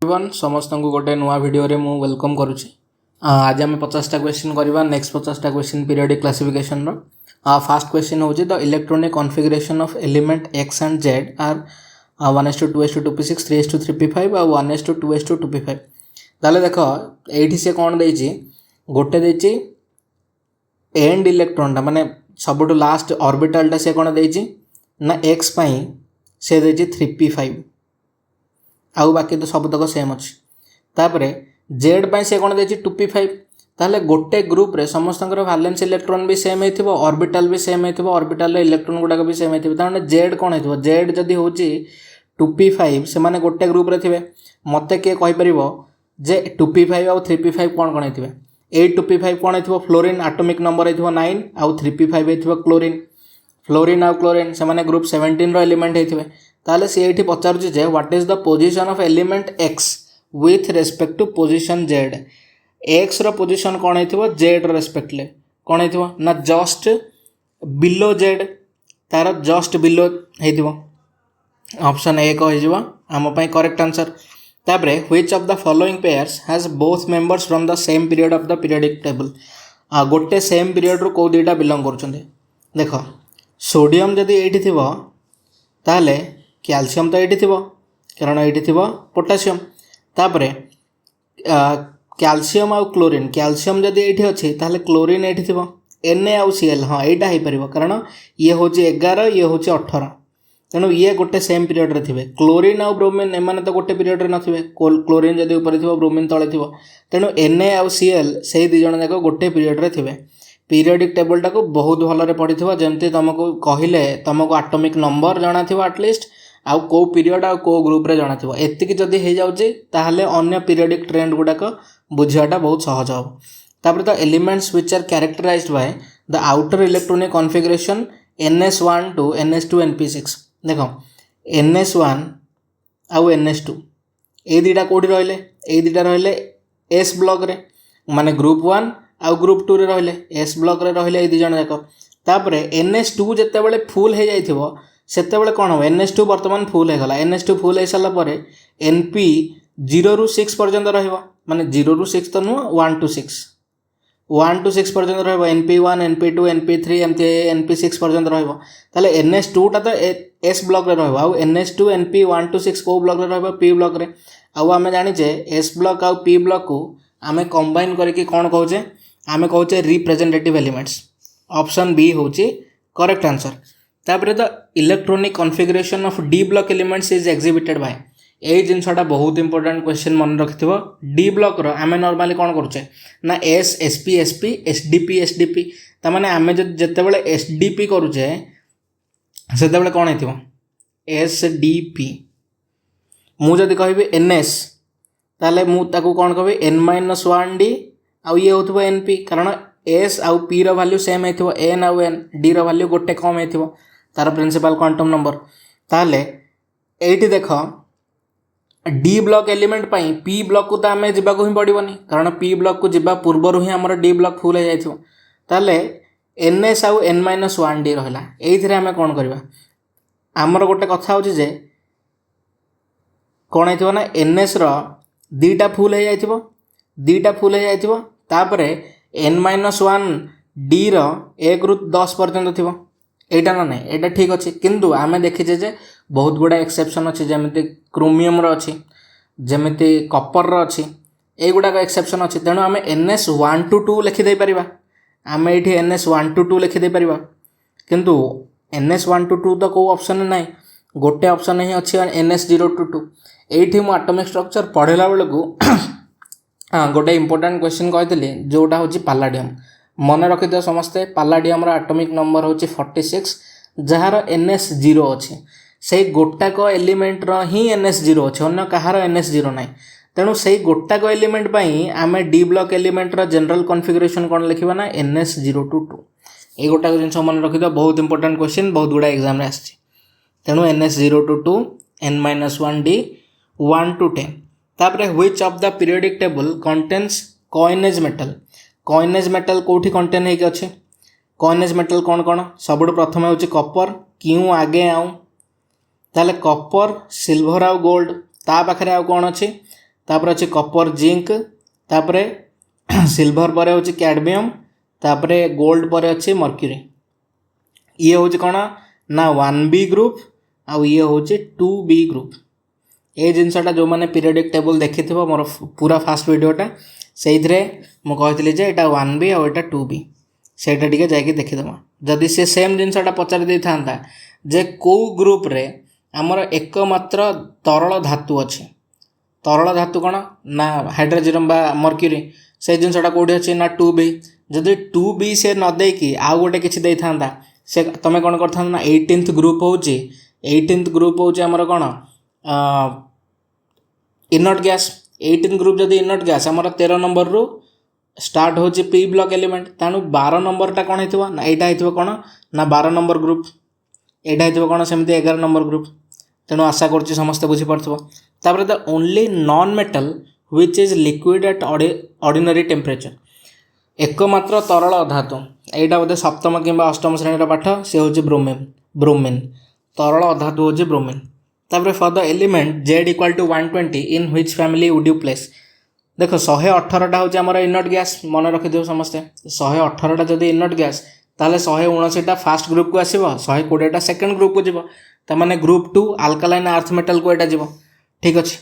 Everyone समस्त को गोटे नुआ वीडियो रे मु वेलकम करुच्ची। आज आम 50टा क्वेश्चन करवा। नेक्स्ट 50टा question periodic classification first question हूँ the electronic configuration of element X and Z are 1:2:2p6 3:3p5 और 1:2:2p5। ताले देख ये सी कौन देती गोटे देती एंड इलेक्ट्रॉन माने सबुठ लास्ट ऑर्बिटल सी कौन देती ना एक्स पाई से देती 3p5 आउ बाकी तो सबतक सेम अच्छी। तापर जेड पाई से कौन देती 2p5। ताहले गोटे ग्रुप रे समस्त वैलेंस इलेक्ट्रॉन भी सेम हो ऑर्बिटल भी सेम हो ऑर्बिटल इलेक्ट्रॉन गुड़ाक भी सेम हो जेड कौन हो जेड जदि हूँ 2p5 से माने गोटे ग्रुप रे थे मत किए कहीपर जे 2p5 आउ 3p5 कौन कौन हो 2p5 कौन हो फ्लोरीन आटोमिक नंबर हो 9 आउ 3p5 हो क्लोरीन फ्लोरीन आउ क्लोरीन से माने ग्रुप 17 रो एलिमेंट होते ताले सी ये पचारुचे जे what is the position of element X with respect to position Z. X रो पोजीशन कौन हो जेड रेस्पेक्टले कौन हो ना जस्ट बिलो जेड तार जस्ट बिलो हो ऑप्शन ए कह आम करेक्ट आंसर। तापरे which of the following pairs has both members from the same period of the periodic table. गोटे सेम पीरियड रो को दुईटा बिलोंग कर देख सोडियम जदि ये थी ताले कैल्शियम तो ये थी कारण ये थी पोटासियम। तापर कैल्शियम आउ क्लोरीन कैल्शियम जदि ये अच्छी ताले क्लोरीन ये थी Na आउ Cl हाँ यहाँ हो पार कारण ये हूँ 11 ये हूँ 18 तेणु ये गोटे सेम पीरियड रे थे। क्लोरीन आउ ब्रोमीन एमाने तो गोटे पीरियड रे नथिबे क्लोरीन जदि ऊपर थी ब्रोमीन तले थी तेणु Na आउ Cl से दी जण जाक गोटे पीरियड रे थे। पीरियोडिक टेबल टाको बहुत भलरे पढ़ी जमती तुमको कहले तुमको आटोमिक नंबर जाना थी आटलिस्ट आउ को पीरियड आउ को ग्रुप रे जाना थी एतिक जदि हो जाउची ताहले अन्य पीरियोडिक ट्रेंड गुडाक बुझाटा बहुत सहज हो। तापर the elements which are characterised by the outer electronic configuration ns1 to ns2 np6। देख ns1 आउ ns2 ये दुटा कौटी रहिले ये दुटा रहिले एस ब्लॉक रे माने ग्रुप 1 आउ ग्रुप 2 रे रहिले एस ब्लॉक रे रहिले ये दी जण जाक। तापर ns2 जते बेले फुल हो जाइथिबो सेते बेले कोन हो ns2 वर्तमान फुल हो गला ns2 फुल हो साला परे np 0 ରୁ 6 पर्यंत रहइबो माने 0 ରୁ 6 तो नुह 1 to 6 पर्यंत रहइबो np1 np2 np3 np6 पर्यंत रहइबो ताले ns2 टा तो s ब्लॉक रे रहइबो आउ ns2 np1 to 6 को ब्लॉक रे रहइबो p ब्लॉक रे आउ आमे जानि जे s ब्लॉक आउ p ब्लॉक को आमे कंबाइन करके कोन कहउचे आमे कहउचे रिप्रेजेंटेटिव एलिमेंट्स। ऑप्शन बी होची करेक्ट आंसर। तापर the electronic configuration of D block elements is exhibited by ये जिनसा बहुत इंपोर्टेंट क्वेश्चन मन रखि डी ब्लॉक रो आमे नॉर्मली कौन करुचे ना एस एसपी एसपी एसडीपी तामाने आमे जते बेले एसडीपी करुचे सेते बेले कौन हेतिबो एसडीपी मु जदि कहबी एनएस ताले मु ताकू कौन कहबी n-1d आउ ये होथबो एनपी कारण एस आउ पी रो वैल्यू सेम हेतिबो एन आउ एन डी रो वैल्यू गोटे कम हेतिबो तार प्रिंसिपल क्वांटम नंबर। ताले एठी देख डी ब्लॉक एलिमेंट पाई पी ब्लॉक को तो आमे जिबा को ही पड़िबोनी कारण पी ब्लॉक को जिबा पूर्वरु ही हमर डी ब्लॉक फुल हो जाइथिबो ताले एनएस आउ n-1d रहला एइथिरे आमे कोन करबा हमर गोटे कथा होची जे कोन हेतिबो ना एनएस रो दीटा फुल हो जाइथिबो तापरे n-1d रो 1 ରୁ 10 पर्यंत थिबो एटा ना नहीं एटा ठीक अच्छे किंतु आमे देखिचे जे बहुत गुड़ा एक्सेप्शन अच्छे जमिति क्रोमियम रो अच्छी जमिति कपर रो अच्छी ए गुड़ा का एक्सेप्शन अच्छे तेणु आमे ns1 to 2 लिखि दे परिबा आमे एठी ns1 to 2 लिखि दे परिबा किंतु ns1 to 2 तो को ऑप्शन नहीं गोटे ऑप्शन ही अच्छी ns0 to 2 एठी मु एटॉमिक स्ट्रक्चर पढ़ेला बेले को हाँ गोटे इंपोर्टेंट क्वेश्चन कहते जोटा हूँ पालाडियम मन रखिद समस्ते पालाडियम एटॉमिक नंबर हूँ 46 जार ns0 अच्छे से गोटाक एलिमेंट ही ns0 अच्छे अन्य कहार ns0 ना तेणु से गोटाक एलिमेंट आमे D block element general configuration कौन लिखा ना ns0 to 2 ये गोटाक जिन मन रखिद बहुत इंपोर्टेंट क्वेश्चन बहुत गुड़ा एग्जाम आसछि तेणु ns0 to 2 n-1d 1 to 10। तापरे which of the periodic table contains coinage metal कोठी कंटेन होके अच्छे कॉइनेज मेटल कौन कौन सबुठ प्रथम हूँ कपर क्यों आगे आऊँ ताले कपर सिल्वर आउ गोल्ड ता पाखरे आउ कौन अच्छी तापर अच्छे कपर जिंक तापर सिल्वर पर हूँ कैडमियम तापर गोल्ड पर अच्छे मर्क्यूरी ये हूँ कौन ना 1B ग्रुप आउ ये हूँ 2B ग्रुप ये जिनसटा जो मैंने पीरियडिक टेबल देखी थो मोर पूरा फास्ट वीडियोटा से मुझे जे यहाँ 1B आउ यहाँ 2B सेटा टिके जाकि देखीदेव जदि से सेम जिनसटा पचारि दे था जे कौ ग्रुप रे आमर एकमात्र तरल धातु अच्छे तरल धातु कौन ना हाइड्रोजन बा मर्क्यूरी से जिनसटा कौटी अच्छे ना 2B जदि 2B से न देकी आउ गोटे किसी दे था से तुम कौन कर ना 18th ग्रुप हूँ 18th ग्रुप हूँ आमर कौन इनर्ट गैस 18 ग्रुप जदि इनर्ट गैस आमर 13 नंबर रू स्टार्ट हो पी ब्लॉक एलिमेंट तेणु 12 नंबरटा कौन हो ना यहाँ हो कौन ना 12 नंबर ग्रुप यहाँ हो कौन सेमती 11 नंबर ग्रुप तेणु आशा कर समस्ते बुझीपार the only non metal which is liquid at ordinary temperature एकमात्र तरल धातु यहाँ बोधे सप्तम कि अष्टम श्रेणी पाठ से हूँ ब्रोमीन तरल धातु हूँ ब्रोमीन तापर for the element Z equal to 120 in which family would you place देख 118टा हूँ आमर इनर्ट गैस मन रखिदेव समस्ते 118टा जदि इनर्ट गैस ताहले 179टा फास्ट ग्रुप को आसब 120टा सेकेंड ग्रुप को जीव ताने ग्रुप 2 आल्कालाइन अर्थ मेटल को यहाँ जीव ठीक अच्छे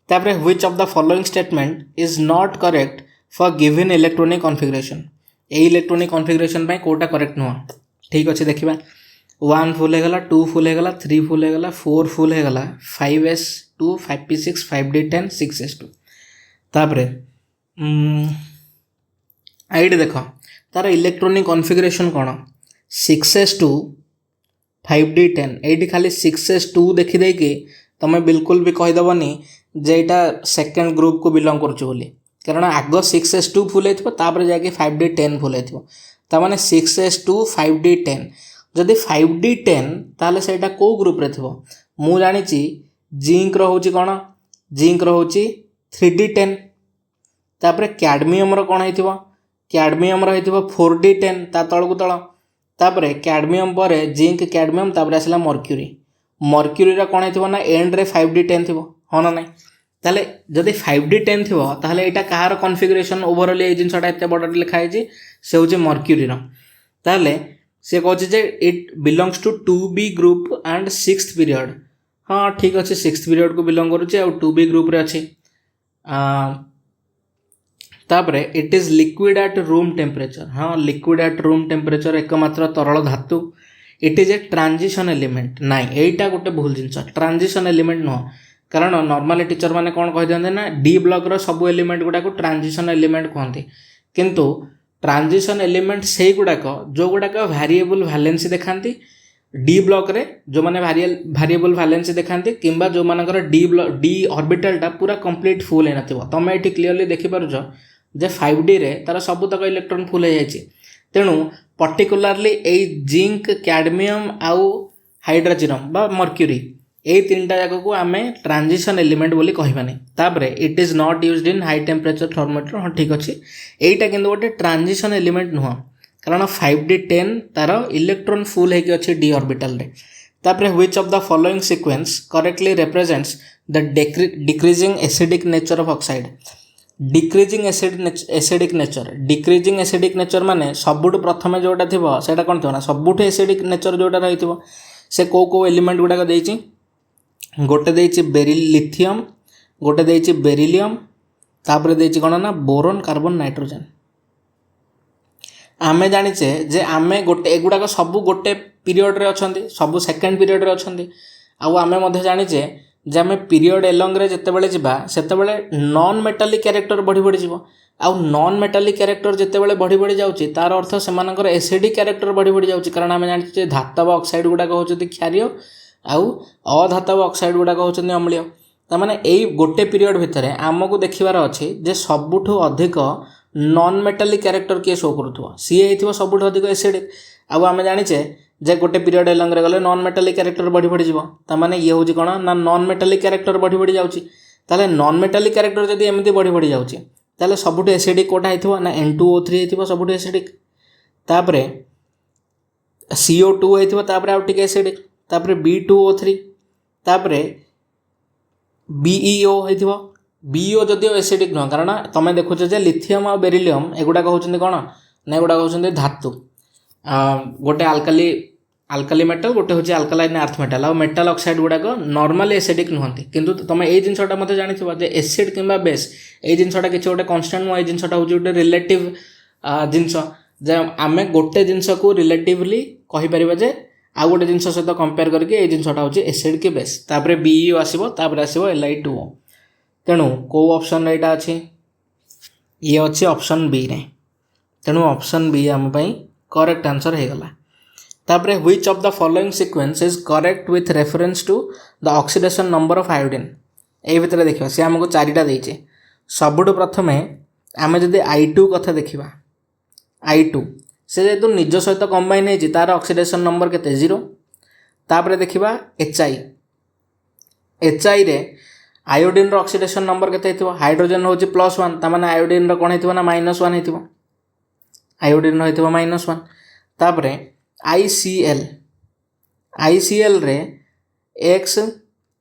तापर which of the following statement is not correct for given electronic configuration ए इलेक्ट्रॉनिक कॉन्फ़िगरेशन पे कोटा करेक्ट नुह ठीक अच्छे देखा 1 फुल होगला 2 फुल होगला 3 फुल होगला 4 फुल होगला 5s2 5p6 5d10 6s2 तापर आईडी देख तार इलेक्ट्रॉनिक कॉन्फ़िगरेशन कौन 6s2 5d10 ये खाली 6s2 देखीदे कि तुम बिल्कुल भी कहीदेवनी जे यहाँ सेकेंड ग्रुप को बिलंग करुँ कारण आग 6s2 फुल होपर जाकि 5d10 फुल होने 6s2 5d10 जदि 5d10 ताले सेटा को ग्रुप रे थो मु जानी जिंक रोचे कौन जिंक रोचे 3d10 तापर कैडमियम कौन हो कैडमियम हो 4d10 ता तल को तल तापर कैडमियम पर जिंक कैडमियम तापर आसला मर्क्यूरी मर्क्यूरी कौन हो ना एंड रे 5d10 थो हाँ ना नहीं ताले जदि 5d10 थो ताहले एटा कहार कॉन्फ़िगरेशन ओवरऑल ये जिनसटा एत बड़ लिखाई से हूँ मर्क्यूरी ताहले से कहे it belongs to 2B group and 6th period हाँ ठीक अच्छे 6th पीरियड को बिलोंग करुचे और 2B ग्रुप रे अच्छे तापरे it is liquid at room temperature हाँ लिक्विड एट रूम टेम्परेचर एकमात्र तरल धातु it is a transition element नाई एटा गोटे भूल जिनस ट्रांजिशन एलिमेंट नुह कारण नॉर्मली टीचर मैंने कौन कही ना डी ब्लॉक रो सब एलिमेंट गुड़ा को ट्रांजिशन एलिमेंट कहते किंतु ट्रांजिशन एलिमेंट से गुड़ाक जो गुड़ाक वेरिएबल वैलेंसी देखाती डी ब्लॉक रे जो मैंने वेरिएबल वैलेंसी देखाती किंबा जो मानकर डी ऑर्बिटलटा पूरा कंप्लीट फुल होना तुम ये क्लीयरली देखिपार जे 5D रे तार सबुतक इलेक्ट्रॉन फुल हो जाए तेणु पर्टिकुलारली ए जिंक कैडमियम आउ हाइड्रोजन बा मर्क्यूरी ये तीन टा जाक को आम ट्रांजिशन एलिमेंट बोली कहबानी तापरे it is not used in high temperature thermometer हाँ ठीक अच्छे यहीटा किंतु गोटे ट्रांजिशन एलिमेंट नुह कारण 5d10 तार इलेक्ट्रॉन फुल होगी अच्छे डी ऑर्बिटल रे तापरे which of the following sequence correctly represents the decreasing acidic nature of oxide decreasing acidic nature माने सबुठ प्रथम जोटा थी से कौन थो ना सबुठ एसिडिक नेचर जोटा रही से को एलिमेंट गुड़ाक देती गोटे देरी लिथियम गोटे देती बेरिलियम तापर देती कौन ना बोरोन कार्बन नाइट्रोजन आमे जानिचे जे आमे गोटे एगुड़ाक सबू गोटे पीरियड रे अछंती सबू सेकेंड पीरियड रे अछंती आमे मध्य जानिचे जे आमे पीरियड एलंग रे जेतेबेले जिबा सेतेबेले नॉन मेटालिक कैरेक्टर बढ़ी बढ़ी जीवो आउ नॉन मेटालिक कैरेक्टर जेतेबेले बढ़ी बढ़ी जाउची तार अर्थ सेमानकर एसिडिक कैरेक्टर बढ़ी बढ़ी जाउची कारण आमे जानिचे धातव ऑक्साइड गुड़ाक होचती क्षारीय आउ अधातव ऑक्साइड गुड़ाक होचती अम्लीय तार माने एई गोटे पीरियड भितरे आमको देखिबार अछि जे सबुठु अधिक नॉन मेटालिक कैरेक्टर किए शो करूथो सी हेइथिबो सबुठु अधिक एसिडिक आउ आमे जानिचे जे गोटे पीरियड एलंग रे गले नॉन मेटालिक कैरेक्टर बढ़ी बढ़ी जीवो तार माने ये होची कोन ना नॉन मेटालिक कैरेक्टर बढ़ी बढ़ी जाउची ताले नॉन मेटालिक कैरेक्टर जदी एमिति बढ़ी बढ़ी जाउची ताले सबुठु एसिडिक कोटा हेइथिबो ना N2O3 हेइथिबो सबुठु एसिडिक तापरे CO2 हेइथिबो तापरे आउ टिके एसिडिक तापरे B2O3 तापरे BeO हेइथिबो BO जदिओ एसिडिक नुह कारण तुम देखुच जे लिथियम और बेरिलियम एगुड़ाक होचंदी कौन ना एगुड़ाक होचंदी धातु गोटे आल्काली मेटल गोटे हूँ आल्कालाइन अर्थ मेटल आ मेटल ऑक्साइड गुड़ाक नॉर्मली एसिडिक नुहति किंतु तुम ये जिनसा मत जानी जे एसिड कि बेस ये जिनसा किसी गोटे कन्स्टांट नुह ये जिनसा हूँ गोटे रिलेटिव जिनस जे आम गोटे जिनस को रिलेटिवली कहीपर जे आउ गोटे जिनस सहित कंपेयर करके ये जिनसा हूँ एसिड कि बेस तापर BU आसो Li2O तेणु कौ ऑप्शन यहाँ अच्छी ये अच्छी ऑप्शन बी रे तेणु ऑप्शन बी आम करेक्ट आंसर हो गला तापर which of the following sequence is correct with reference to the oxidation number of iodine ये भितर देखा सी आमको चारिटा देचे सबुठ प्रथम आम जदि I2 कथा देखा I2 से जेहेतु निज सहित कंबाइन हो तार ऑक्सीडेशन नंबर केते 0 तापर देखा HI रे आयोडीन ऑक्सीडेशन नंबर केते हिथिबो हाइड्रोजन होची +1 तामाने आयोडीन कौन हिथिबो ना -1 हिथिबो आयोडीन हिथिबो -1 तापरे ICL रे X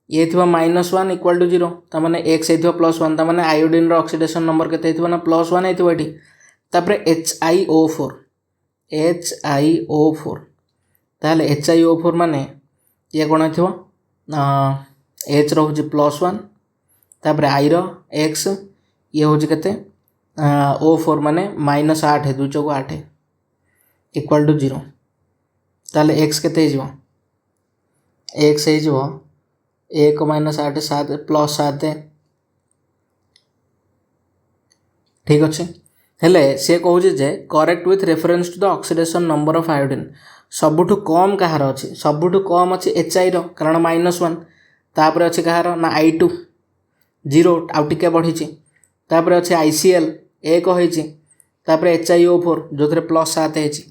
ये हिथिबो -1 इक्वल टू 0 तामाने X हिथिबो +1 तामाने आयोडीन ऑक्सीडेशन नंबर केते हिथिबो ना +1 हिथिबो एठी तापरे HiO4 ताहले HiO4 माने ये कौन हिथिबो H रोची +1 तापर I X ये हूँ के O4 माने -8 2 चौक 8 इक्वल टू 0 ताले X के X हो 1 -8 7 +7 ठीक अच्छे हेले सी कहूँ जे correct with reference to the oxidation number of iodine सबुठु कम कहार अच्छी सबुठु कम अच्छी HI कारण -1 तापर अच्छे कहार ना I2 0 आउ टिके बढ़ी तापर अच्छे ICL 1 होती HiO4 जो थे +7 होती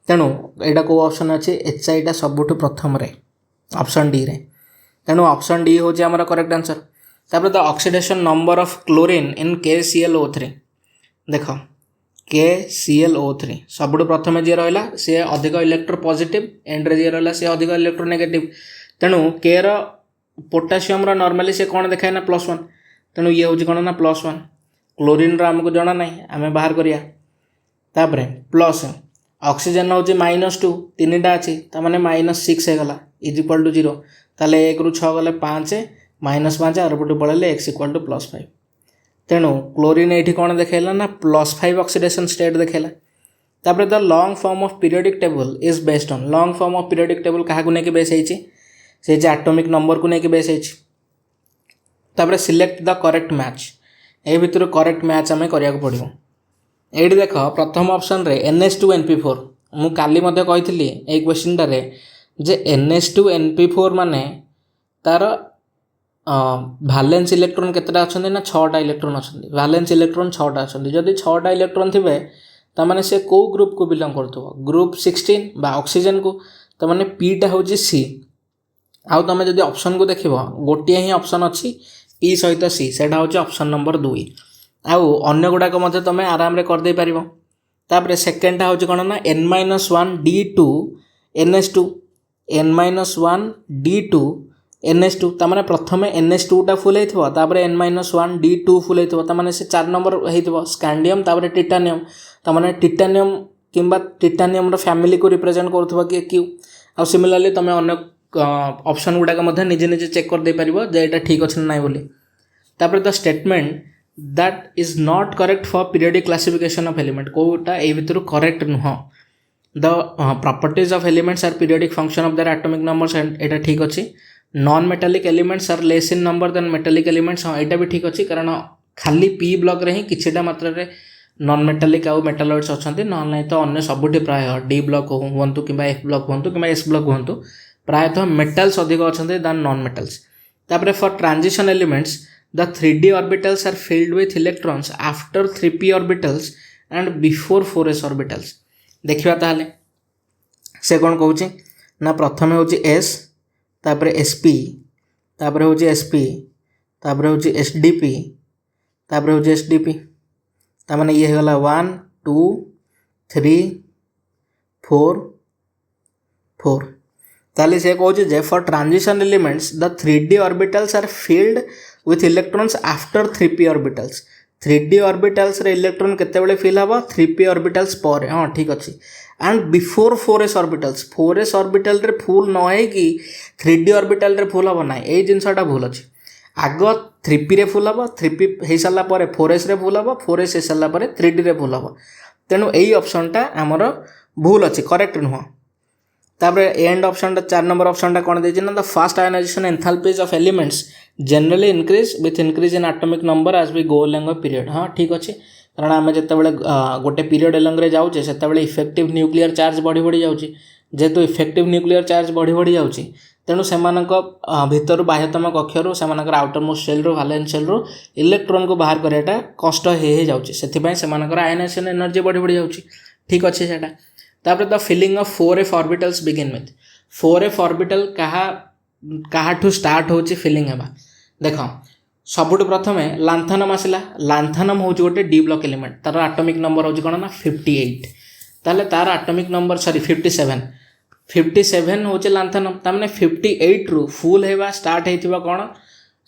तेणु यहाँ कौ ऑप्शन अच्छे HI टा सबुठु प्रथम रे ऑप्शन डी रे तेणु ऑप्शन डी हूँ आम करेक्ट आंसर तापर the oxidation number of chlorine in KClO3 देख KClO3 सबुठु प्रथम जी रहा सी अधिक इलेक्ट्रो पॉजिटिव एंड रे जी रहा सी अधिक इलेक्ट्रो नेगेटिव तेणु के पोटासियम नॉर्मली से कौन देखाए ना +1 तेणु ये हूँ कौन ना +1 क्लोरीन आमको जना ना आम बाहर करिया तापर प्लस ऑक्सीजन हूँ -2 3टा अच्छी ताने -6 होगा इज इक्वल टू 0 ताले 1 रू 6 गले 5 -5 आरपटू पड़े X इक्वल टू +5 तेणु क्लोरीन ये कौन देखला ना +5 ऑक्सीडेशन स्टेट देखला तापर the long form of periodic table is based on long form of periodic table क्या लेकिन बेस होती से एटॉमिक नंबर को लेकिन बेस होती तापर सिलेक्ट द करेक्ट मैच ये भितर करेक्ट मैच आम करा पड़ो ये देख प्रथम ऑप्शन रे NH2NP4 मु काली मध्य कही ये क्वेश्चनटारे जे NH2NP4 माने तार वैलेंस इलेक्ट्रॉन केतेटा अछंदी ना 6टा इलेक्ट्रॉन अछंदी वैलेंस इलेक्ट्रॉन 6टा अछंदी जदि 6टा इलेक्ट्रॉन थिबे त माने से को ग्रुप को बिलोंग करथबो ग्रुप 16 बा ऑक्सीजन को त माने P टा होची C आउ तुम जदि ऑप्शन को देखिबो गोटिए ही ऑप्शन अछि P सहित C सेटा होची ऑप्शन नंबर 2 आउ अन्य गुडाक मध्य तुम आराम रे कर दे पारिबो तापर सेकंड टा होची कोन ना N-1D2 NH2 N-1D2 NH2 तामाने प्रथमे NH2 टा फुल हेथिबो तापर N-1D2 फुल हेथिबो तामाने से 4 नंबर हेथिबो स्कैंडियम तापर टिटानियम तामाने टिटानियम किंबा टिटानियम रो फैमिली को रिप्रेजेंट करथबो कि क्यू आ सिमिलरली तुम अन्य ऑप्शन गुडाक मध्य निजे निजे चेक कर दे पारिबो जे एटा ठीक अछि नै बोली तापर the statement that is not correct for periodic classification of element कोटा ए भितर करेक्ट नुह the properties of elements are periodic function of their atomic numbers एटा ठीक अछि non metallic elements are less in number than metallic elements हाँ यहाँ भी ठीक अच्छे कारण खाली P ब्लॉक रे ही किछिटा मात्रा रे नॉन मेटालिक आउ मेटालॉइड्स अच्छा ना ना तो अन्य सबुठी प्राय D ब्लॉक हूँ कि F ब्लॉक हूँ कि S ब्लॉक हूँ प्रायतः मेटल्स अधिक अच्छा दैन नॉन मेटल्स तापर for transition elements the 3D orbitals are filled with electrons after 3p orbitals and before 4s orbitals देखिबा ताहले से कौन कहूँ ना प्रथम हूँ S तापर SP तापर हूँ SP तापर हूँ SDP तापर हूँ SDP तामाने ये गला 1 2 3 4 4 ताले से कहूँ जे for transition elements the 3D orbitals are filled with electrons after 3p orbitals 3D orbitals रे इलेक्ट्रॉन केतेबेले फिल हबो 3p ऑर्बिटल्स पर हां ठीक अछि and before 4s orbitals 4s orbital रे फुल न है कि 3D ऑर्बिटल रे फुल हबो ना ए जिंसटा भूल अछि आग 3p रे फुल हबो 3p हे साला पर 4s रे फुल हबो 4s हे साला पर 3D रे फुल हबो तेनु एई ऑप्शनटा हमर भूल अछि करेक्ट नुह तापर एंड ऑप्शन 4 नंबर ऑप्शन कौन दे the first ionization enthalpies of elements generally increase with increase in atomic number as we go along a period हाँ ठीक अच्छे कारण आम जिते गोटे पीरियड एलंग जाऊे से इफेक्टिव न्यूक्लियर चार्ज बढ़ी बढ़ी जाऊँगी जेहेतु इफेक्टिव न्यूक्लियर चार्ज बढ़ी बढ़ी जाऊँगी तेणु से भितर बाह्यतम कक्षर से आउटर मोस्ट सेल रू वैलेंस सेल रू इलेक्ट्रॉन को बाहर कराटा कष्ट हो जाऊँगी से आयोनाइजेशन एनर्जी बढ़ी बढ़ी जाऊँगी ठीक अच्छे से तापर the filling of 4f orbitals begin with 4f orbital कहाँ स्टार्ट होची फिलिंग हेबा देख सबुठ प्रथम लांथनम आसला लांथनम हूँ गोटे डी ब्लॉक एलिमेंट तार एटॉमिक नंबर हूँ कौन ना 58 ताले तार एटॉमिक नंबर सॉरी 57 हूँ लांथनम ताने 58 रु फुल हेबा स्टार्ट होइथिबा कौन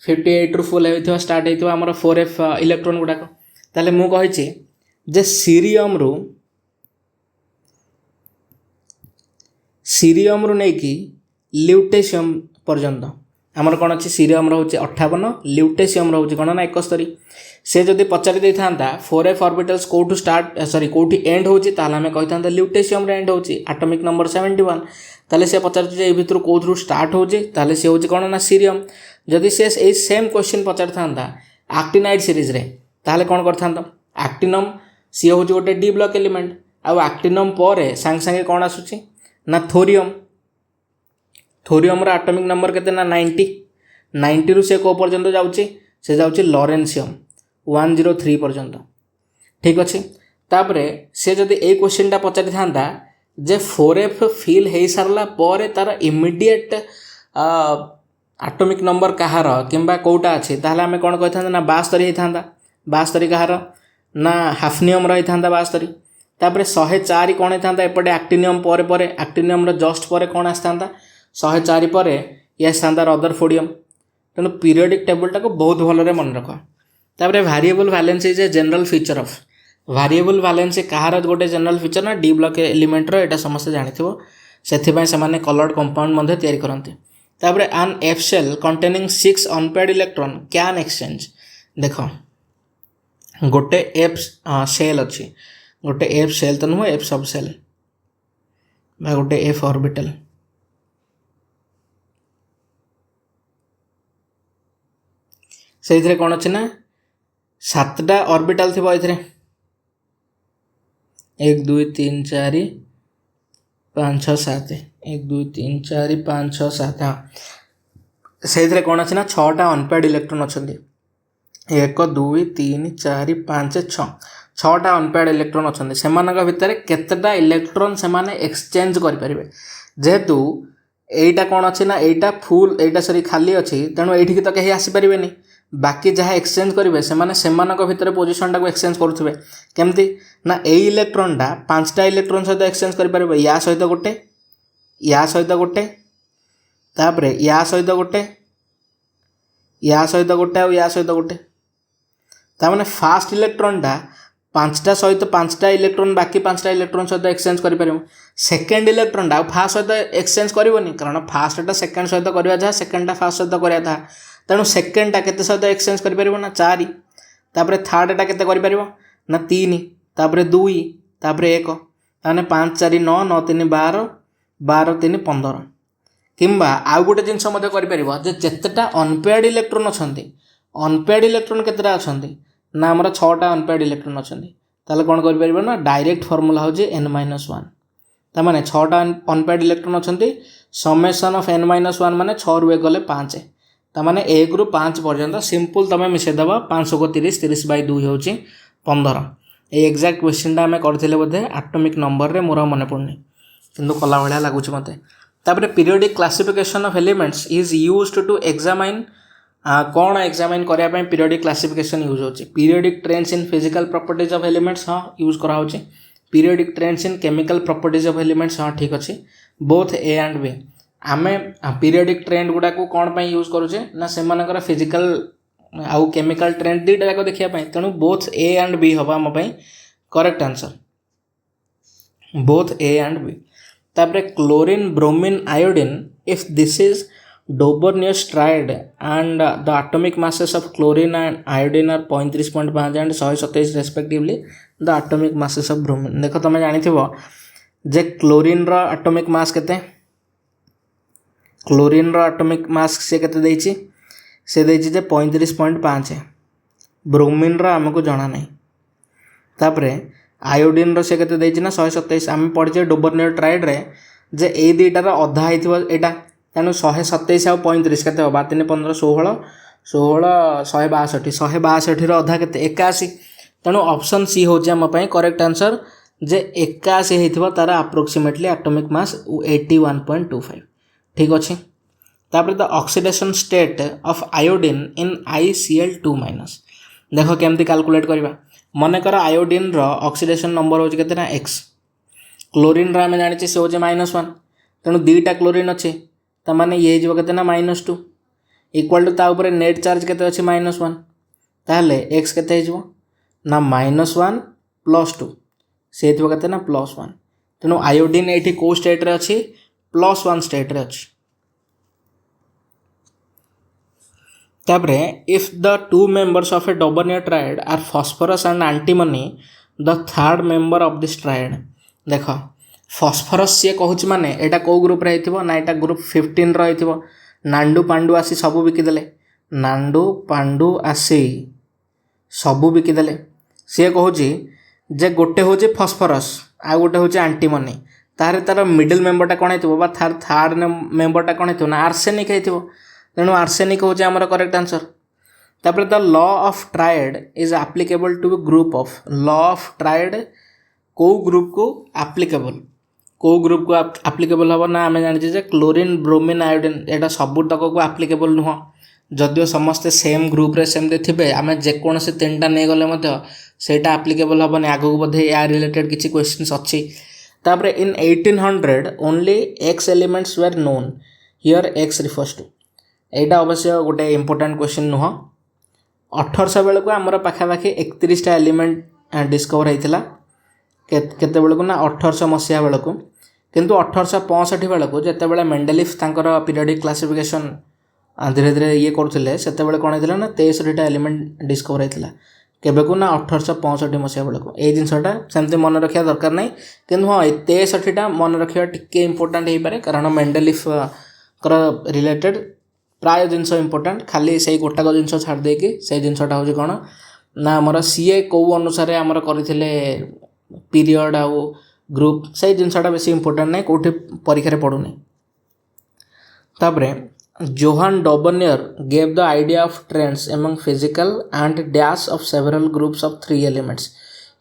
58 रु फुल होइथिबा स्टार्ट होइथिबा हमर 4f इलेक्ट्रॉन गुडाक ताले मु कहिछि जे सीरियम रु नहीं कि ल्यूटेशियम पर्यंत आमर कौन अच्छी सीरियम रोचे 58 ल्यूटेशियम रोचे कौन ना 71 से जदि पचारि दे था 4f ऑर्बिटल्स कौटू स्टार्ट सॉरी कौटी एंड होची ताले हमें कहि था ल्यूटेशियम रे एंड होची एटॉमिक नंबर 71 ताले से पचारि जे भितर कौथरू स्टार्ट होची ताले से होची कौन ना सीरियम जदि से ए सेम क्वेश्चन पचारि था एक्टिनाइड सीरीज रे ताले कौन करथांता एक्टिनम सी होची गोटे डी ब्लॉक एलिमेंट आ एक्टिनम पर सांगे सांगे कौन आसुची ना थोरियम थोरियम रा एटॉमिक नंबर केते ना 90 रु से को पर्यंत जाउची से जाउची लॉरेंशियम 103 पर्यंत ठीक अच्छे तापरे से जदि ए क्वेश्चन टा पचारि थांता जे 4f फिल हे सारला पर तार इमिडिएट एटॉमिक नंबर कहार किंबा कोटा अछि ताहले हमें कोन कहि थांता ना 72 हे थांता 72 कहार ना हाफनियम रही थांता 72 तापरे 104 कौन होता एपटे एक्टिनियम पर एक्टिनियम जस्ट पर कौन आसता 104 पर यह आसता रदरफोर्डियम तेणु पीरियोडिक टेबुलटा को बहुत भलरे मन रख तापरे variable valence is a general feature of variable valence कहार गोटे जनरल फीचर ना डी ब्लॉक एलिमेंट एटा समस्त जानिथिबो सेथिबाई से कलर्ड कंपाउंड मध्ये तैयारी करते तापरे an F cell containing 6 unpaired electron can exchange देख गोटे एफ सेल अच्छी गोटे एफ सेल तो नुह एफ सब सेल गोटे एफ ऑर्बिटल से कौन अच्छे ना 7टा ऑर्बिटल थी 1 2 3 4 5 6 7 1 2 3 4 5 6 7 हाँ से कौन अच्छे ना 6टा अनपेयर्ड इलेक्ट्रॉन अच्छा 1 2 3 4 5 6टा अनपेयर्ड इलेक्ट्रॉन अच्छा से भितर केतेटा इलेक्ट्रॉन से एक्सचेंज करें जेहेतु एटा कौन अच्छे ना एटा फुल एटा सॉरी खाली अच्छी तेणु ये तो कहीं आसीपारे बाकी जहाँ एक्सचेंज करेंगे से भितर पोजिशन टाक एक्सचेंज करुवे केमती ना ए इलेक्ट्रॉनटा 5टा इलेक्ट्रॉन सहित एक्सचेंज करें या सहित गोटे या सहित गोटे तापरे या सहित गोटे या सहित गोटे और या सहित गोटे तामाने फास्ट इलेक्ट्रॉनटा 5टा सहित 5टा इलेक्ट्रॉन बाकी 5टा इलेक्ट्रॉन सहित एक्सचेंज करें सेकेंड इलेक्ट्रॉनटा फास्ट सहित एक्सचेंज करनी कारण फास्टा सेकेंड सहित करवा जहाँ सेकेंडटा फास्ट सहित करवा था तेणु सेकेंडटा केते सहित एक्सचेंज कर ना 4 तापरे थर्डटा केते कर ना 3 तापरे 2 तापरे 1 ताने 5 4 9 9 3 12 12 3 15 किंबा आउ गोटे जिनस जेतेटा अनपेयर्ड इलेक्ट्रॉन अच्छा अनपेयर्ड इलेक्ट्रॉन केतेटा अच्छा ना आमर 6टा अनपेयर्ड इलेक्ट्रॉन अच्छा ताले कौन कर ना डायरेक्ट फॉर्मूला हूँ n-1 ताने 6टा अनपेयर्ड इलेक्ट्रॉन अच्छा समेसन ऑफ n-1 माने 6 रु 1 गले 5 ताने 1 रु 5 पर्यंत सिंपल तुम मिसेदेव 5 को 30 30 बाई 2 हूँ 15 ये एक्जाक्ट क्वेश्चन आम करते बोधे एटॉमिक नंबर रे मोर मन पड़नी किंतु कला भाया लगुच मत तापर periodic classification of elements is used to examine कौन एग्जामाइन करने पीरियोडिक क्लासिफिकेशन यूज होची periodic trends in physical properties of elements हाँ यूज करा periodic trends in chemical properties of elements हाँ ठीक अच्छे बोथ ए एंड बी आमे periodic trend गुड़ा को कौन पाई यूज करुचे ना से फिजिकल आउ केमिकल ट्रेंड दुईटा जाक देखा तेणु बोथ ए एंड बी हम आम correct answer both A and B. तापर chlorine bromine iodine if this is Dobbernius triad and the atomic masses of chlorine and iodine are 35.5 and 127 respectively the atomic masses of bromine। देख तुम जानी जे chlorine रो atomic mass केते chlorine रो atomic mass से केते देछि से देछि जे 35.5 ब्रोमीन रो हमको जाना नहीं। तापर आयोडीन रो से केते देछि ना 127 आम पढ़िजे डोबरनियर ट्राइड रे जे ए दुईटार अधा होइथिबो एटा तेणु 127 आउ 35 के 12 3 15 16 16 162 162 अधा के 81 तेणु ऑप्शन सी हूँ आम करेक्ट आंसर जे 81 होइथिबो तार अप्रोक्सीमेटली एटॉमिक मास 81.25 ठीक अच्छे। तापर the oxidation state of iodine in ICl2 minus देख केमती कैलकुलेट करवा मनकर आयोडीन रो ऑक्सीडेशन नंबर हो केते ना x क्लोरीन रो आम जानिचे से हो -1 तेणु दुईटा क्लोरीन अच्छे ताने ये जो कहते ना -2 इक्वाल टू ता ऊपर नेट चार्ज केते अच्छे -1 ताहले एक्स केते हो ना -1 +2 से कहते ना +1 तेणु आयोडीन ये कौ स्टेट रे अच्छी +1 स्टेट रे अच्छी। तापरे if the two members of a Dobereiner triad are phosphorus and antimony the third member of this triad देख फॉस्फोरस सी कहूँ माने एटा कौ ग्रुप रे हिथिबो ना एटा ग्रुप 15 रो हिथिबो नांडू पांडू आसी सबू बिकिदेले नांडू पांडू आसी सबू बिकिदेले सी कहूँ जे गोटे हूँ फॉस्फोरस आ गोटे हूँ एंटीमनी तार तार मिडिल मेंबरटा कौन है थर्ड मेंबरटा कौन है ना आर्सेनिक है तेणु आर्सेनिक हूँ आमर करेक्ट आंसर। तापर the law of triad is applicable to group of law of triad कौ ग्रुप को एप्लिकेबल कौ ग्रुप को एप्लिकेबल हम ना आम जाने क्लोरीन ब्रोमीन आयोडीन यहाँ सबू तक को एप्लिकेबल नुह जदिव समस्ते सेम ग्रुप रे सेमती थे आम जेकोसी 3टा नहीं गले सेटा एप्लिकेबल हेनी आगू बोधे या रिलेटेड किसी क्वेश्चंस अच्छी। तापर in 1800 only X elements were known here X refers to यहाँ अवश्य गोटे इंपोर्टेंट क्वेश्चन नुह 1800 बेलू आमर पाखापाखि 31टा एलिमेंट डिस्कवर होता केते बेलू ना 1800 मसीहा बेलू किंतु 1865 बेलू जिते मेंडेलिफ तांकर पीरियडिक क्लासिफिकेशन धीरे धीरे ये करते से कौन होता ना 63टा एलिमेंट डिस्कवर होता केबेकू ना 1865 मसीहा बेलू ये जिनसा सेमती मन रखा दरकार नहीं किंतु हाँ 63टा मन रखा टिके इम्पोर्टाट हो पारे कारण मेंडेलिफ रिलेटेड प्राय जिनस इम्पोर्टाट खाली से गोटाक जिन छाड़ देकी से जिनसा हूँ कौन ना आमर सीए कौ अनुसार आमर करते पीरियड आउ ग्रुप से जिनसा बेसी इम्पोर्टाट नहीं कौटी परीक्षा पड़ूनी। तापर Johann Dobereiner gave the idea of trends among physical and dash of several groups of 3 elements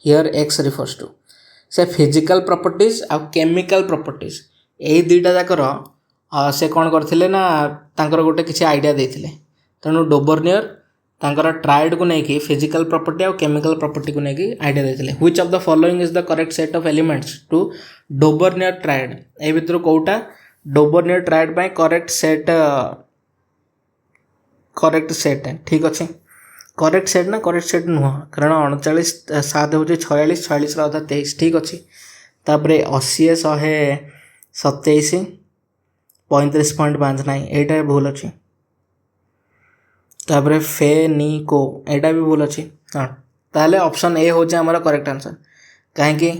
here X refers to से फिजिकल प्रॉपर्टीज आ केमिकल प्रॉपर्टीज यही दुईटा जाकर से कौन करथिले ना तांकर गोटे किसी आइडिया देथिले तेणु डोबरनियर तांकर ट्रायड को लेकिन फिजिकल प्रॉपर्टी और केमिकल प्रॉपर्टी को लेकिन आइडिया देथिले which of the following is the correct set of elements to Dobereiner triad ए भितर कोटा डोबरनियर ट्रायड बाय करेक्ट सेट है ठीक अच्छे करेक्ट सेट ना करेक्ट सेट नुह कारण 39 7 हूँ 46 46 अधा 23 ठीक अच्छे। तापर 80 127 35.5 नहीं एटा भूल अच्छी। तापर फेनिको एटा भी भूल अच्छी हाँ ताहले ऑप्शन ए हूँ आमर करेक्ट आंसर कहीं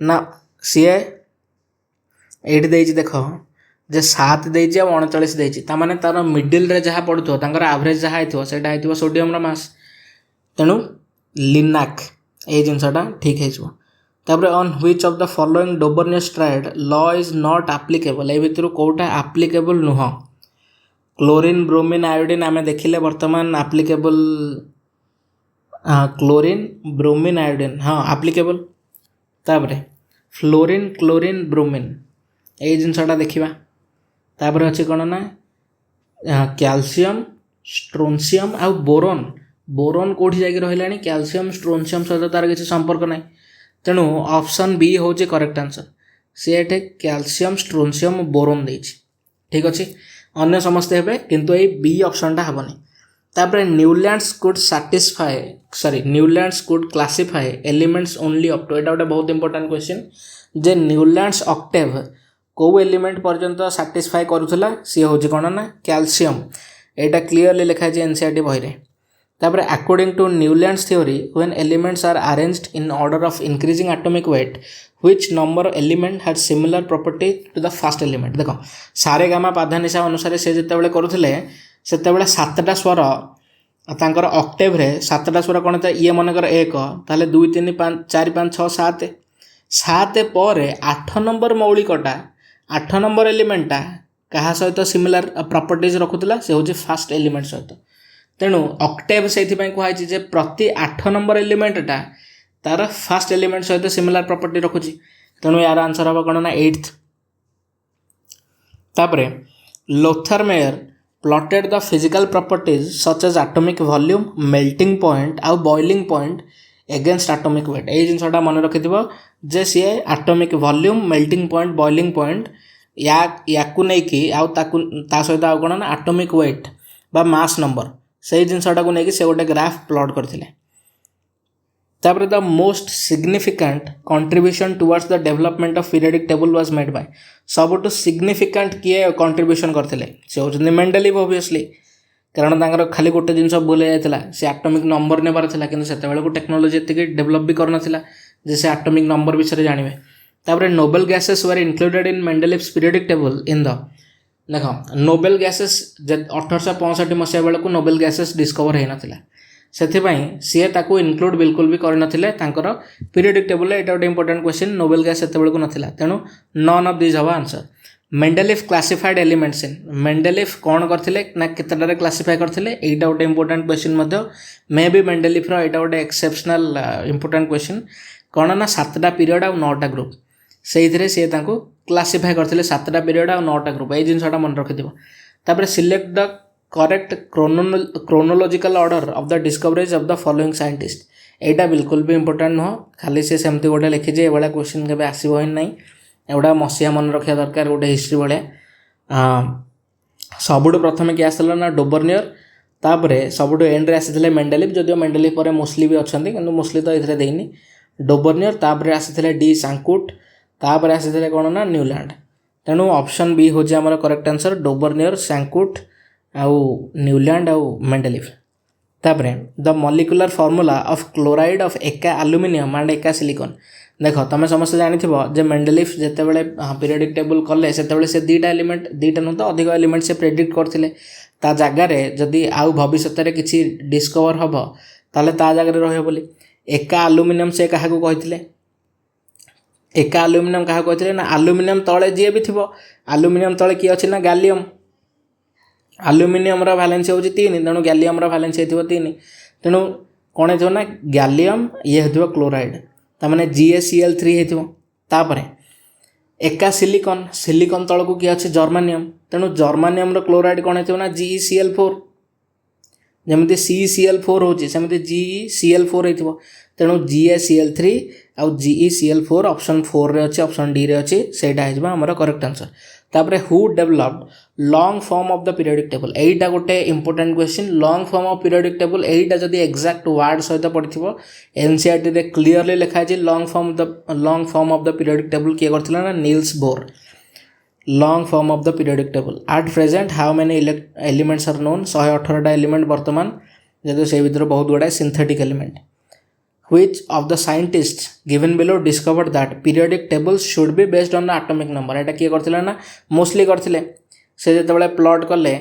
ना सी एटी देख जे 7 देजी आ 39 देजी तामाने तार मिडिल रे जहाँ पड़ुथो तांकर एवरेज जहाँ होइथो सेटा होइथो सोडियम मास तेणु लिनाक ए जिनसटा ठीक है। तापर on which of the following Dobereiner's triad law is not applicable ए भितर कोटा एप्लिकेबल नुह क्लोरीन ब्रोमीन आयोडीन आम देखिले वर्तमान एप्लिकेबल क्लोरीन ब्रोमीन आयोडीन हाँ एप्लिकेबल। तापर फ्लोरीन क्लोरीन ब्रोमीन ये जिनसटा देखा तापर अच्छे कौन ना कैल्शियम स्ट्रोनसियम आ बोरोन बोरोन कौटी जाकि रहा कैल्शियम स्ट्रोनसियम सहित तार किसी संपर्क ना तेणु ऑप्शन बी हूँ करेक्ट आंसर सी एटे कैल्शियम स्ट्रोनसियम बोरोन देछि ठीक अच्छे अन्य समस्ते हे किंतु ये बी ऑप्शन टा हेनी तापर Newlands could satisfy sorry Newlands could classify elements only up to एटा गोटे बहुत इंपोर्टेंट क्वेश्चन जे न्यूलैंड्स ऑक्टेव कौ एलिमेंट पर्यंत साटिस्फाए करूला सी हूँ कौन ना कैल्शियम एटा क्लीयरली लिखा है एनसीईआरटी बही रे तापर according to Newlands theory when elements are arranged in order of increasing atomic weight which number element had similar property to the first element देख सारे गामा पाधानिशा अनुसार से जितेबाला करुले सेतेबाला सातटा स्वर तांकर ऑक्टेव रे सातटा स्वर कौन था ये मनकर एक ताले 2 3 5 4 5 6 7 7 पर 8 नंबर मौलिकटा 8 नंबर एलिमेंटा क्या सहित सिमिलर प्रॉपर्टीज रखुला से हूँ फास्ट एलिमेंट सहित तेणु ऑक्टेव से कहुई जे प्रति 8 नंबर एलिमेंटा तार फास्ट एलिमेंट सहित सिमिलर प्रॉपर्टी रखुची तेणु यार आंसर हम कौन ना 8th तापरे Lothar Meyer plotted the physical properties such as atomic volume melting point आउ boiling point against atomic weight ये जिनसा मन रखिथिबो जे सी atomic volume melting point boiling point याकू नहीं आउ ता सहित आउ कौन ना एटॉमिक वेट बा मास नंबर से जिनसा को लेकिन से गोटे ग्राफ प्लॉट करथिले तापर the most significant contribution towards the development of periodic table was made by सबुठ सिग्निफिकेंट किए कंट्रीब्यूशन करथिले से होचंदी मेंडेलिव ऑब्वियसली कारण तांकर खाली गोटे जिनस बोले जायतिला से एटॉमिक नंबर नेबार थिला किंतु सेते बेले को टेक्नोलॉजी एतिके डेवलप भी करना थिला जे से एटॉमिक नंबर विषय जानिबे तापर noble gases were included in Mendeleev's periodic table in the देख नोबेल गैसेस 1865 मसीहा बेले को नोबेल गैसेस डिस्कवर होना से सी ताको इनक्लूड बिल्कुल भी करनथिले तांकर पीरियडिक टेबल एटा गोटे इंपोर्टेंट क्वेश्चन नोबेल गैस सेते बेले को नथिला तेणु नन ऑफ दिस हवा answer Mendeleev classified elements in Mendeleev कौन करथिले ना केतटारे क्लासिफाई करथिले एटा गोटे इंपोर्टेंट क्वेश्चन मध्य मे बी मेंडेलिव रो एटा गोटे एक्सेप्शनल इंपोर्टेंट क्वेश्चन कौन ना 7टा पीरियड और 9टा ग्रुप से सी तांको क्लासिफाई करथिले 7टा पीरियड और 9टा ग्रुप ये जिनसा मन रखिथिबो तापर select the correct chronological order of the discoveries of the following scientist एटा बिल्कुल भी इंपोर्टेंट नुह खाली से सेमती गोटे लिखी ए भाया क्वेश्चन के आसो ही ना एगुड़ा मसीहा मन रखा दरकार गोटे हिस्ट्री भाया सबुठ प्रथम किए आसला ना डोबर्नियर तापर सबुठ एंड्रे आसी मेंडेलिव जदिव मेंडेलिव पर मोस्टली भी अच्छा कि मोस्टली तो ये देनी डोबर्नियर तापर आसी डी सांकुट तापर आसी कौन ना न्यूलैंड तेणु ऑप्शन बी हूँ आम करेक्ट आंसर डोबर्नियर सांकुट आउ न्यूलैंड आउ मेंडेलिव तापर the molecular formula of chloride of एका एल्युमिनियम एंड एका सिलिकॉन देख तुम समस्त जानिथिबो जे मेंडेलिव जेतेबेले पीरियडिक टेबल कले सेतेबेले से दुईटा एलिमेंट दुईटा नु तो अधिक एलिमेंट से प्रेडिक्ट करथिले ता जगार जदि आउ भविष्य किसी डिस्कवर हम ताले ता जगार रहिबो बोली एका एल्युमिनियम से क्या कहिथिले एका एल्युमिनियम क्या कहते ना एल्युमिनियम तले जी भी थी एल्युमिनियम तले किए अच्छी ना गैलियम एल्युमिनियम वैलेंसी हूँ 3 तेणु गैलियम वैलेंसी हो 3 तेणु कौन हो ना गैलियम ये हो क्लोराइड ताने GaCl3 होपर एका सिलिकॉन सिलिकॉन तल को किए अच्छे जर्मानियम तेणु जर्मानियम क्लोराइड कौन हो ना GeCl4 जमी CeCl4 होची सेमती GeCl4 हो तेणु GaCl3 आउ GeCl4 ऑप्शन 4 रे अच्छे ऑप्शन डी रे अच्छे सेटा हो आमर करेक्ट आंसर तापर who developed long form of the periodic table एटा गोटे important question long form of periodic table एटा जदि एक्जाक्ट वर्ड सहित पड़थिबो एनसीईआरटी रे क्लियरली लिखा है long form of the periodic table किए करथिला ना Niels Bohr long form of the periodic table at present how many elements are known 118 element वर्तमान जदि से भीतर बहुत गुड़ा synthetic element which of the scientists given below discovered that periodic tables should be based on the atomic number एटा किए करथिला ना mostly करथिले से जेतेबेले प्लॉट कले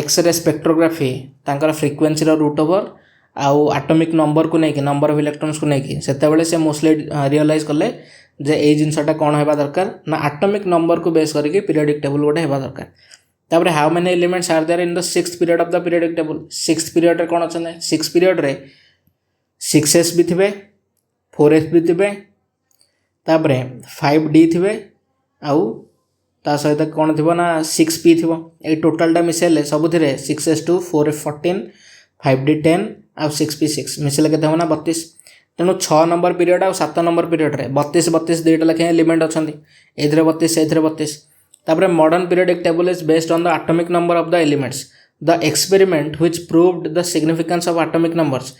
एक्सरे स्पेक्ट्रोग्राफी तांकर फ्रीक्वेंसी रो रूट ओवर आउ एटॉमिक नंबर को नहीं नंबर ऑफ इलेक्ट्रॉन्स को नहीं सेतेबेले से मोस्टली रियलाइज कले जे ए जिनसटा कौन होबा दरकार ना एटॉमिक नंबर को बेस करके पीरियडिक टेबल गोटे होबा दरकार तापर how many elements are there in the 6th period of the periodic table 6th period रे कौन अछन 6 पीरियड रे 6s भी थे 4s भी थे तापर 5d थे आउ ता सहित कौन थी ना 6p थी ये टोटालटा मिसेले सबुथिरे 6s 2 4f 14 5d 10 आउ 6p 6 मिसेले के ना 32 तेणु 6 नंबर पीरियड आउ 7 नंबर पीरियड रे 32 दुईटा लेखे एलिमेंट अच्छा ये 32 से 32 तापर modern periodic table is based on the atomic number of the elements the experiment which proved the significance of atomic numbers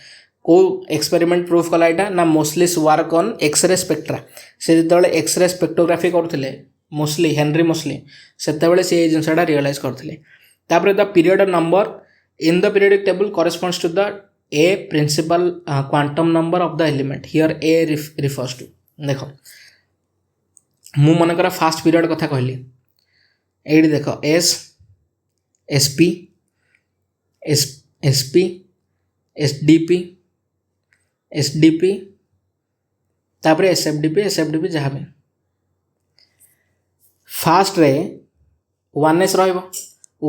को एक्सपेरिमेंट प्रूफ कला यहाँ ना Moseley's work on X ray spectra से जो एक्सरे स्पेक्ट्रोग्राफी करते मोस्टली हेनरी मोस्टली से सी जिनसा रियलाइज करते the period number in the periodic table corresponds to the a principal quantum number of the element here a refers to देख मु मनकर fast period कथा कहली ये देख S SP SP SDP SDP तापर एसएफडीपी जहाँ भी फास्ट रे 1s रहिबो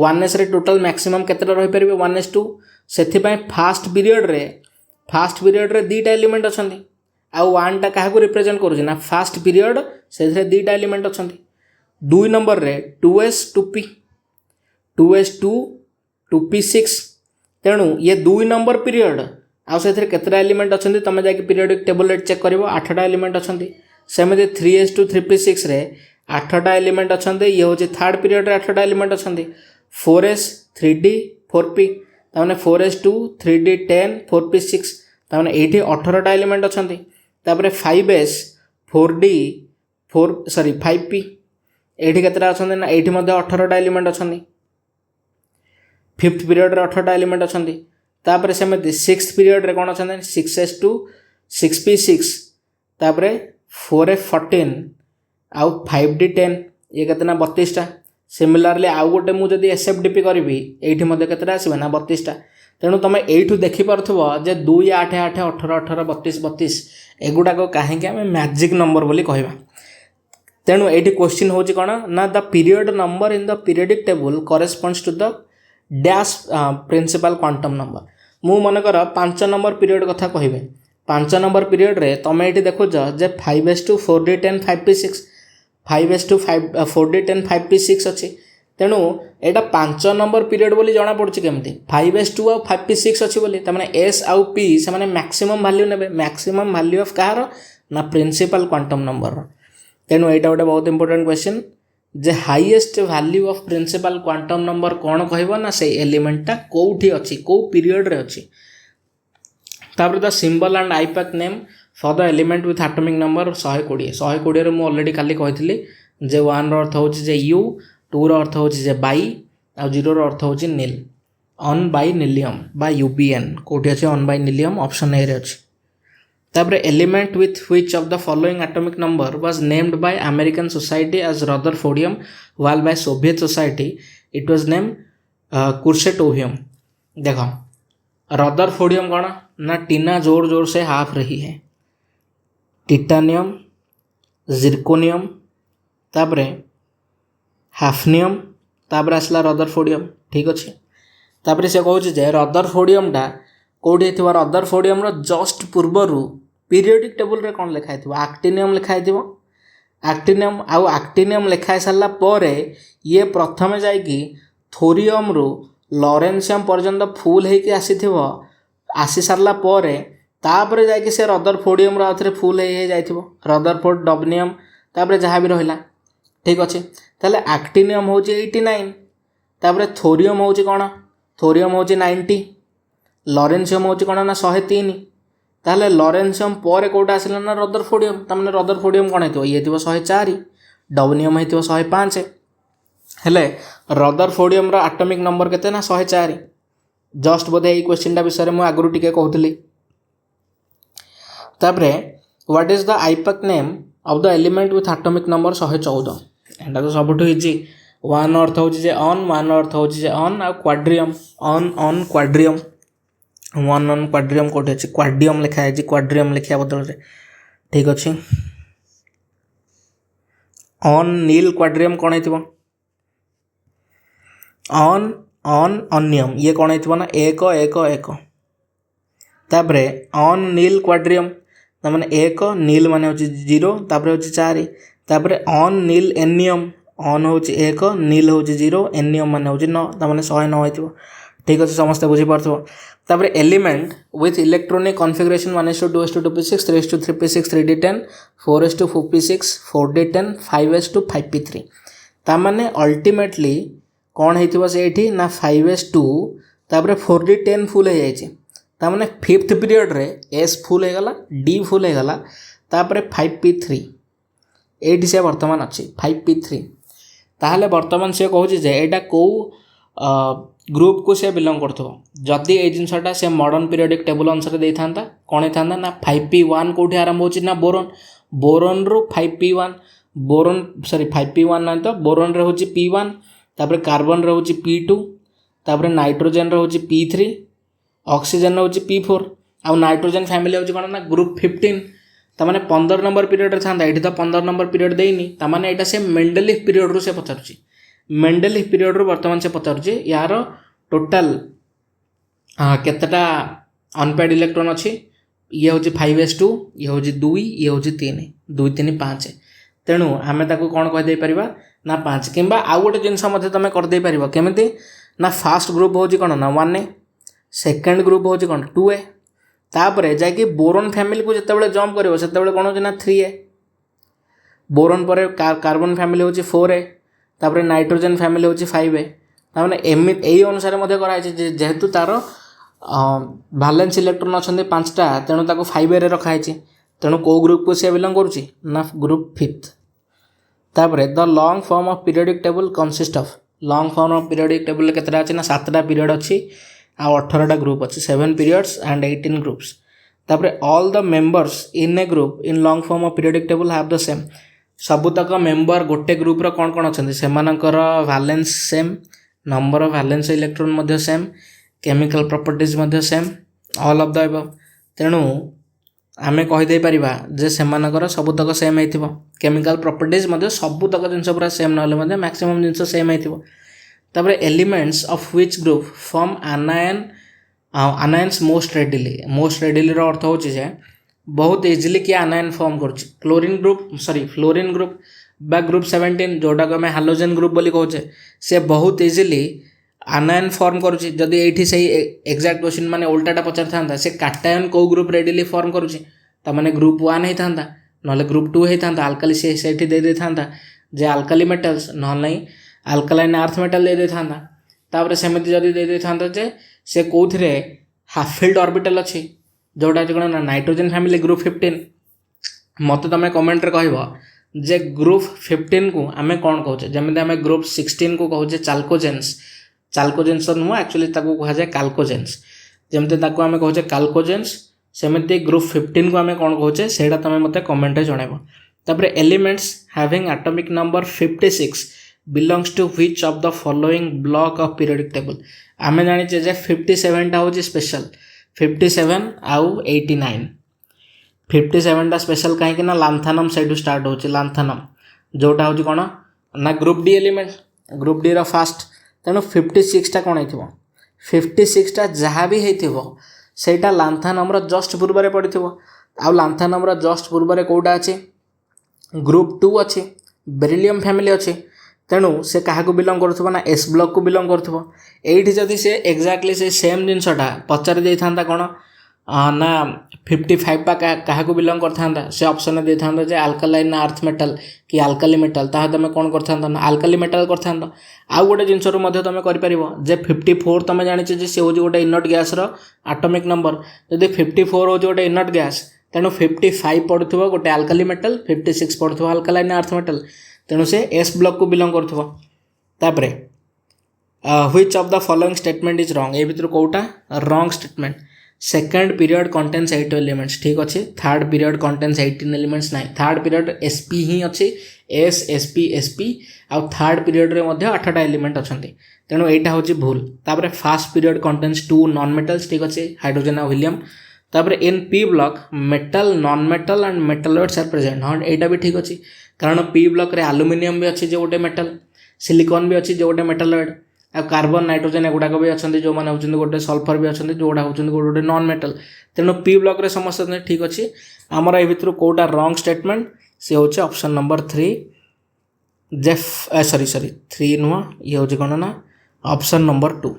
1s रे टोटल मैक्सिमम केतेटा रही परिबे 1s2 सेथिपाई फास्ट पीरियड रे दीटा एलिमेंट अछंती आउ 1 टा काहा को रिप्रेजेंट करूची ना फास्ट पीरियड सेथिरे दीटा एलिमेंट अछंती 2 नंबर रे 2s 2p 2s2 2p6 तेणु ये 2 नंबर पीरियड आउ सेथिरे केतेटा एलिमेंट अछंती तमे जाके पीरियोडिक टेबल रे चेक करिवो 8टा एलिमेंट अछंती सेमते 3s2 3p6 रे 8टा एलिमेंट अछंती ये होची थर्ड पीरियड रे 8टा एलिमेंट अछंती 4s 3d 4p ताने 4s2 3d 10 4p6 ताने एठी 18टा एलिमेंट अछंती तापरे 5s 4d 5p एठी केतरा अछंती ना एठी मध्ये 18टा एलिमेंट अछंती फिफ्थ पीरियड रे 18टा एलिमेंट अछंती तापरे सेमति सिक्स्थ पीरियड रे कोन अछंती 6s2 6p6 तापरे 4f14 आउ 5d10 ये केतना 32टा सिमिलारली आउ गोटे मु जदि एसएफडीपी करी ये केतटा आसवे ना 32टा तेणु तुम यू देखिपरथुव जे 2 8 8 18 18 32 32 एगुड़ाक कहीं आम मैजिक नंबर बोली कहवा तेणु ये क्वेश्चन हूँ कौन ना the period number in the periodic table corresponds to the dash principal quantum number मु मनकर 5 नंबर पीरियड कथा कहबे 5 नंबर पीरियड रे तुम ये देखुच जे 5s2 4d10 5p6 5s2 4d10 5p6 अच्छी तेणु यहाँ 5 नंबर पीरियड बोली जना पड़ी केमती 5s2 आउ 5p6 अच्छी बोली तमाने एस आउ पी से मैक्सिमम वैल्यू ने मैक्सिमम वैल्यू ऑफ कहार ना प्रिंसिपल क्वांटम नंबर तेणु यहाँ गोटे बहुत इंपोर्टेंट क्वेश्चन जे highest value of principal quantum number कौन कहब ना से एलिमेंटा कौटी अच्छी कौ पीरियड रे अच्छी तापर the symbol and IUPAC name for the element with atomic number 120 रे मु ऑलरेडी काली कही जे 1 अर्थ हो यू 2 अर्थ हो बाई आ 0 अर्थ हो नील ऑन बाई नीलियम बा यूबीएन कौटी अच्छे unbinilium option A रे अच्छे तापर element with which of the following atomic number was named by American society as rutherfordium while by Soviet society it was name kurchatovium देखो rutherfordium कौन ना टीना जोर जोर से हाफ रही है टिटानियम जिरकोनियम तापरे हाफनियम तापर आसला रदरफोर्डियम ठीक अच्छे तापर से कहूँ जे रदरफोर्डियमटा कौटी थी रदरफोर्डियम जस्ट पूर्वर पीरियोडिक टेबल रे कौन लिखाई थी एक्टिनियम लिखाई थी एक्टिनियम आउ एक्टिनियम लिखाई सारा पर ये प्रथम जाइकी थोरियम रु लॉरेंशियम पर्यंत फुल होगी आसी सारा पर तापर जाइए से रदरफोर्डियम आउे फुल हो जाइए रदरफोर्ड डबनियम तापर जहाँ भी रहा ठीक अच्छे ताले एक्टिनियम हूँ 89 तापर थोरियम हूँ कौन थोरियम हूँ 90 लॉरेंशियम हूँ कौन ना 103 ताले लॉरेंशियम पर कौटा आसला ना रदरफोर्डियम तमें रदरफोर्डियम कौन हो ये 104 डबनियम हो 105 हेले रदरफोर्डियम एटॉमिक नंबर केते ना 104 जस्ट बोधे ये क्वेश्चनटा विषय में आगुरी टिके कहूली तापरे what is the IUPAC name of the element with atomic number 114 एटा तो सबुठ इजी 1 अर्थ हो ऑन 1 अर्थ हो ऑन आ क्वाड्रियम ऑन क्वाड्रियम 1 ऑन क्वाड्रियम कोटे अछि क्वाड्रियम लिखा है क्वाड्रियम लिखा बदल रे ठीक अछि ऑन नील क्वाड्रियम कौन है ऑन अनियम ये कौन है ना 1 1 1 तापरे ऑन नील क्वाड्रियम मैंने 1 नील माने होची 0 तापरे होची 4 तापरे ऑन नील एनियम ऑन होची 1 नील होची 0 एनियम माने होची 9 तामाने 109 होइतिबो ठीक अछि समस्त बुझी पारथबो तापरे element with electronic configuration 1s2 2s2 2p6 3s2 3p6 3d10 4s2 4p6 4d10 5s2 5p3 तामाने अल्टीमेटली कौन होइथिबो से एठी ना 5s2 तापर 4d10 फुल हो जाइए तामाने फिफ्थ पीरियड रे s फुल हो गला d फुल हो गला तापर 5p3 एठी से वर्तमान अच्छी 5p3 ताहले वर्तमान से कहूँ जे एटा कौ ग्रुप को से बिलोंग करथो जदि ए जिनसटा से मॉडर्न पीरियोडिक टेबल अनुसार दे था कौन होता ना 5p1 कौटी आरंभ होची ना बोरोन बोरोन रु 5p1 बोरोन सॉरी 5p1 ना तो बोरोन रे होची p1 तापर कार्बन रे होची p2 तापर नाइट्रोजन रे होची p3 ऑक्सीजन रे होची p4 आ नाइट्रोजन फैमिली होची कोन ना ग्रुप 15 तामाने 15 नंबर पीरियड रे थांदा एठी तो 15 नंबर पीरियड देइनी तामाने एटा से मेंडेलिफ पीरियड रु से पचारुची मेंडेलिफ पीरियड रु वर्तमान से पचारुची यार टोटल केतटा अनपेड इलेक्ट्रॉन अच्छी ये हूँ 5s2 ये हूँ 2 ये हूँ 3 2 3 5 तेणु आम ताको कौन कहीदे पारिबा ना 5 किंबा आउ गोटे जिनस तुम करदे पारिबो केमिति ना फास्ट ग्रुप हूँ कौन ना 1a सेकेंड ग्रुप हूँ कौन 2a तापरे जाकि बोरोन फैमिली को जितेबाला जम्प कर से कौन हो ना 3a बोरोन पर कार्बन फैमिली हूँ 4a तापर नाइट्रोजन फैमिली हूँ 5a ताने एमि यही अनुसार जेहेतु तार भालेंस इलेक्ट्रॉन अच्छा 5टा तेणु ताको 5a रे रखाई तेणु कौ ग्रुप को सी बिलोंग करुच्ची ना ग्रुप 5th तापर the long form of periodic table consist of long form of periodic table केतटा अच्छी ना 7टा पीरियड अच्छी आ 18टा ग्रुप अच्छी 7 पीरियड्स एंड 18 ग्रुप्स तापर all the members in a group in long form of periodic table have the same सबुतक member गोटे group रो कौन कौन अच्छा से valence same number of valence electron मध्य सेम केमिकल प्रॉपर्टीज मध्य same all of the above तेणु आमे कहीदे पारिबा जे सेमानकर सबुतक सेम होइथिबो केमिकल प्रॉपर्टीज मध्य सबुतक जिनस पूरा सेम नहले मध्य मैक्सिमम जिनस सेम होइथिबो तापर elements of which group form anions most readily रो अर्थ होची जे बहुत इजिली किए आनायन फॉर्म कर chlorine group sorry fluorine group बा ग्रुप 17 जोटा को आम हालोजेन ग्रुप बोली कहे से बहुत इजिली आनायन फॉर्म करुच्ची जदि ये से एक्जाक्ट क्वेश्चन माने उल्टाटा पचार था से काटायन कौ ग्रुप रेडिली फॉर्म करुच्ची ताने ग्रुप 1 होता ना ग्रुप 2 होता आल्काली से दे था जे आल्काली मेटल्स ना आल्कालाइन अर्थ मेटल दे था तापर सेमती जदि दे था जे से कौन हाफिल्ड ऑर्बिटल अच्छी जोटा कौन ना नाइट्रोजन फैमिली ग्रुप 15 मत तुम कमेंट रे कहबो जे ग्रुप 15 को आम कौन कहे जमी आम ग्रुप 16 को कहे चाल्कोजेन्स नुह एक्चुअली कह जाए काल्कोजेन्स जमी आम कहे काल्कोजेन्स सेमती ग्रुप 15 को आम कौन कहे से तुम मत कमेंट जनइब तापर elements having atomic number 56 belongs to which of the following block of periodic table आम जाने 57टा हूँ स्पेशल 57 आउ 89 57टा स्पेशल कहीं ना लांथानम से स्टार्ट होची लांथानम जोटा हूँ कौन ना group D element group D रो फास्ट तेणु 56टा कौन हो 56टा जहाँ भी होता सेटा लांथानम जस्ट पूर्व पड़ो आउ लांथानम जस्ट पूर्व कौटा अच्छे ग्रुप 2 अच्छे बेरिलियम फैमिली अच्छे तेणु से क्या बिलोंग करुवा ना एस ब्लॉक को बिलोंग करुवा ये जदि से एक्जाक्टली से सेम जिनसटा पचारि दे था कौन ना 55 क्या बिलोंग करता से ऑप्शन दे था आल्कालाइन अर्थ मेटल कि आल्काली मेटल ताहा तुम कौन करता ना आल्काली मेटल करता आउ गोटे जिनस तुम कर 54 तुम जाने सी हूँ गोटे इनर्ट गैस एटॉमिक नंबर जदि 54 हूँ गोटे इनर्ट गैस तेणु 55 पड़ो गोटे आल्काली मेटल 56 पड़ो आल्कालाइन अर्थ मेटल तेणु से एस ब्लॉक को बिलोंग कर which of the following statement is wrong ये भीतर कौटा wrong statement second period contains 8 elements ठीक अच्छे थर्ड पीरियड कंटेन्स 18 एलिमेंट्स ना थर्ड पीरियड एसपी ही अच्छे एस एसपी एसपी आउ थर्ड पीरियड रे मध्य 8टा एलिमेंट अच्छा तेणु यहाँ हूँ भूल तापर first period contains 2 non metals ठीक अच्छे हाइड्रोजन और हीलियम तापर in P block metal non metal and metalloids are present हाँ यहाँ भी ठीक अच्छे कारण पी ब्लॉक रे एल्युमिनियम भी अच्छे जो गोटे मेटल सिलिकॉन भी अच्छी जो गोटे मेटलॉइड आ कार्बन नाइट्रोजन एगुड़ाक भी अच्छा जो मैंने होती गोटे सल्फर भी अच्छा जोड़ा होती गोटे नॉन मेटल तेणु पी ब्लॉक रे समस्त ठीक अच्छे आमर ये भितर कौटा रॉन्ग स्टेटमेंट सी हूँ ऑप्शन नंबर 3 जेफ सॉरी 3 नुह ये हूँ कौन ना option number 2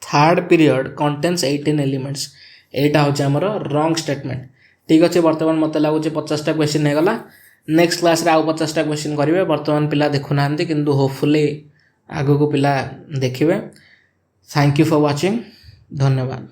third period contains 18 elements यहाँ हूँ आमर रॉन्ग स्टेटमेंट ठीक अच्छे बर्तमान मत लगुच 50टा क्वेश्चन होगा नेक्स्ट क्लास रे आउ 50टा क्वेश्चन करेंगे बर्तमान पिला देखुना किंतु होपफुली आगो को पिला देखिए थैंक यू फॉर वाचिंग धन्यवाद।